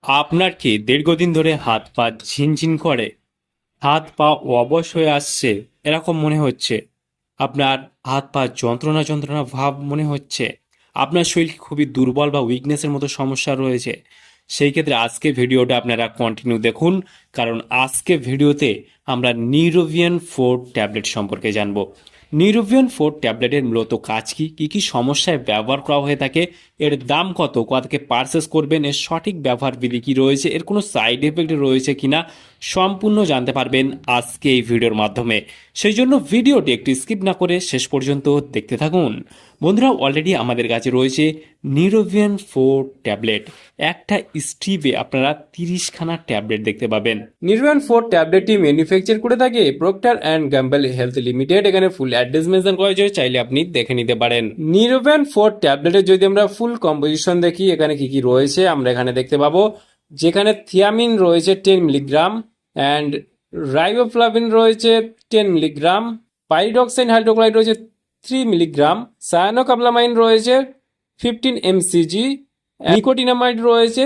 আপনার কি দীর্ঘদিন ধরে হাত পা ঝিনঝিন করে, হাত পা অবশ হয়ে আসছে এরকম মনে হচ্ছে? আপনার হাত পা যন্ত্রণা যন্ত্রণা ভাব মনে হচ্ছে? আপনার শরীর খুবই দুর্বল বা উইকনেসের মতো সমস্যা রয়েছে? সেই ক্ষেত্রে আজকে ভিডিওটা আপনারা কন্টিনিউ দেখুন, কারণ আজকে ভিডিওতে আমরা নিউরোভিয়ান 4 ট্যাবলেট সম্পর্কে জানব। নিউরোভিয়ান 4 ট্যাবলেটের মূলত কাজ কী, কী কী সমস্যায় ব্যবহার করা হয়ে থাকে, এর দাম কত, কোথা থেকে পারচেস করবেন, এর সঠিক ব্যবহার বিধি কী রয়েছে, এর কোনো সাইড এফেক্ট রয়েছে কিনা, সম্পূর্ণ জানতে পারবেন আজকে এই ভিডিওর মাধ্যমে। সেই জন্য ভিডিওটি একটু স্কিপ না করে শেষ পর্যন্ত দেখতে থাকুন। বন্ধুরা, অলরেডি আমাদের কাছে রয়েছে নিউরোভিয়ান 4 ট্যাবলেট। একটা স্ট্রিপে আপনারা 30খানা ট্যাবলেট দেখতে পাবেন। নিউরোভিয়ান 4 ট্যাবলেটটি ম্যানুফ্যাকচার করে থাকে Procter and gamble health limited. এখানে ফুল অ্যাড্রেস মেনশন করা হয়েছে, চাইলে আপনি দেখে নিতে পারেন। নিউরোভিয়ান 4 ট্যাবলেটের যদি আমরা ফুল কম্পোজিশন দেখি, এখানে কি কি রয়েছে আমরা এখানে দেখতে পাবো। যেখানে থিয়ামিন রয়েছে 10 মিলিগ্রাম, অ্যান্ড রাইবোফ্লাভিন রয়েছে 10 মিলিগ্রাম, পাইরিডক্সাইন হাইড্রোক্লাইড রয়েছে 3 মিলিগ্রাম, সায়ানোকাবলামাইন রয়েছে 15 mcg, নিকোটিনামাইড রয়েছে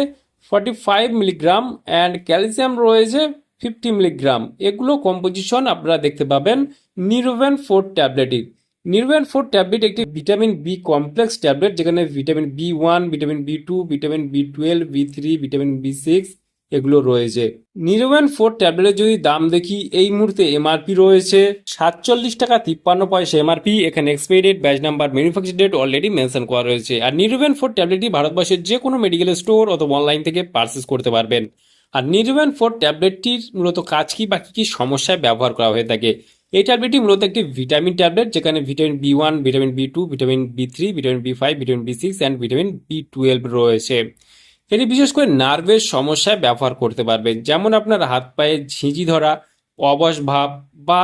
45 মিলিগ্রাম, অ্যান্ড ক্যালসিয়াম রয়েছে 50 মিলিগ্রাম। এগুলো কম্পোজিশন আপনারা দেখতে পাবেন নিউরোভিয়ান 4 ট্যাবলেটে। নিউরোভিয়ান 4 ট্যাবলেট একটি ভিটামিন বি কমপ্লেক্স ট্যাবলেট, যেখানে vitamin B 1, vitamin B 2, vitamin B 12, B 3, vitamin B 6 এগুলো রয়েছে। নিউরোভিয়ান 4 ট্যাবলেটের যদি দাম দেখি, এই মুহূর্তে এমআরপি রয়েছে 47 টাকা 53 পয়সা এমআরপি। এখানে expiry date, batch number, manufacture date already mention করা রয়েছে। আর নিউরোভিয়ান 4 ট্যাবলেটটি ভারতবর্ষের যে কোনো মেডিকেল স্টোর অথবা অনলাইন থেকে পারচেস করতে পারবেন। আর নিউরোভিয়ান 4 ট্যাবলেটটির মূলত কাজ কি বা কী কী সমস্যায় ব্যবহার করা হয়ে থাকে? এই ট্যাবলেটটি মূলত একটি ভিটামিন ট্যাবলেট, যেখানে vitamin B 1, vitamin B 2, vitamin B 3, vitamin B 5, vitamin B 6 and vitamin B 12 রয়েছে। এটি বিশেষ করে নার্ভের সমস্যায় ব্যবহার করতে পারবেন, যেমন আপনার হাত পায়ে ঝিঁঝি ধরা, অবশ ভাব বা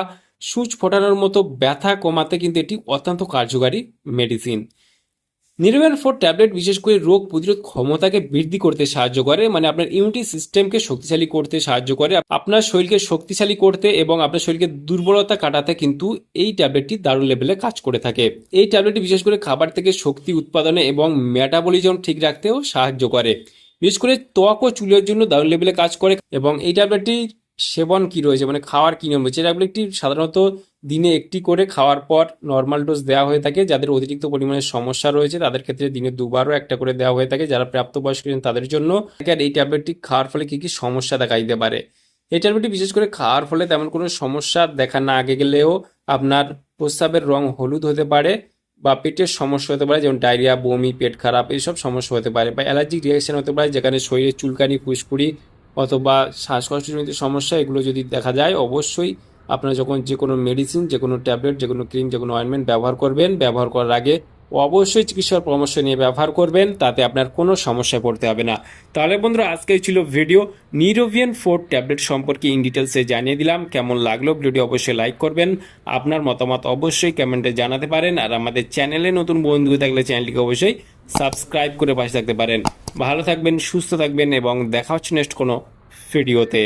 সূচ ফোটানোর মতো ব্যথা কমাতে কিন্তু এটি অত্যন্ত কার্যকারী মেডিসিন। নিউরোভিয়ান 4 ট্যাবলেট বিশেষ করে রোগ প্রতিরোধ ক্ষমতাকে বৃদ্ধি করতে সাহায্য করে, মানে আপনার ইমিউনিটি সিস্টেমকে শক্তিশালী করতে সাহায্য করে, আপনার শরীরকে শক্তিশালী করতে এবং আপনার শরীরকে দুর্বলতা কাটাতে কিন্তু এই ট্যাবলেটটি দারুণ লেভেলে কাজ করে থাকে। এই ট্যাবলেটটি বিশেষ করে খাবার থেকে শক্তি উৎপাদনে এবং মেটাবলিজম ঠিক রাখতেও সাহায্য করে। বিশেষ করে ত্বক ও চুলের জন্য দারুণ লেভেলে কাজ করে। এবং এই ট্যাবলেটটি সেবন কি রয়েছে, মানে খাওয়ার কি নিয়ম রয়েছে? এই ট্যাবলেটটি সাধারণত দিনে একটি করে খাওয়ার পর নর্মাল ডোজ দেওয়া হয়ে থাকে। যাদের অতিরিক্ত পরিমাণে সমস্যা রয়েছে তাদের ক্ষেত্রে দিনে দুবারও একটা করে দেওয়া হয়ে থাকে, যারা প্রাপ্তবয়স্ক তাদের জন্য। আর এই ট্যাবলেটটি খাওয়ার ফলে কি কি সমস্যা দেখা দিতে পারে? এই ট্যাবলেটটি বিশেষ করে খাওয়ার ফলে তেমন কোনো সমস্যা দেখা না আগে গেলেও আপনার প্রস্রাবের রং হলুদ হতে পারে, বা পেটের সমস্যা হতে পারে, যেমন ডায়রিয়া, বমি, পেট খারাপ, এইসব সমস্যা হতে পারে, বা অ্যালার্জিক রিয়াকশন হতে পারে, যেখানে শরীরে চুলকানি, ফুসকুড়ি অথবা শ্বাসকষ্টজনিত সমস্যা এগুলো যদি দেখা যায়, অবশ্যই আপনারা যখন যে কোনো মেডিসিন, যে কোনো ট্যাবলেট, যে কোনো ক্রিম, যে কোনো অয়েনমেন্ট ব্যবহার করবেন, ব্যবহার করার আগে অবশ্যই চিকিৎসার পরামর্শ নিয়ে ব্যবহার করবেন, তাতে আপনার কোনো সমস্যায় পড়তে হবে না। তাহলে বন্ধুরা, আজকেই ছিল ভিডিও নিউরোভিয়ান 4 ট্যাবলেট সম্পর্কে ইন ডিটেলসে জানিয়ে দিলাম। কেমন লাগলো ভিডিওটি অবশ্যই লাইক করবেন, আপনার মতামত অবশ্যই কমেন্টে জানাতে পারেন। আর আমাদের চ্যানেলে নতুন বন্ধু থাকলে চ্যানেলটিকে অবশ্যই সাবস্ক্রাইব করে পাশে থাকতে পারেন। ভালো থাকবেন, সুস্থ থাকবেন এবং দেখা হচ্ছে নেক্সট কোনো ভিডিওতে।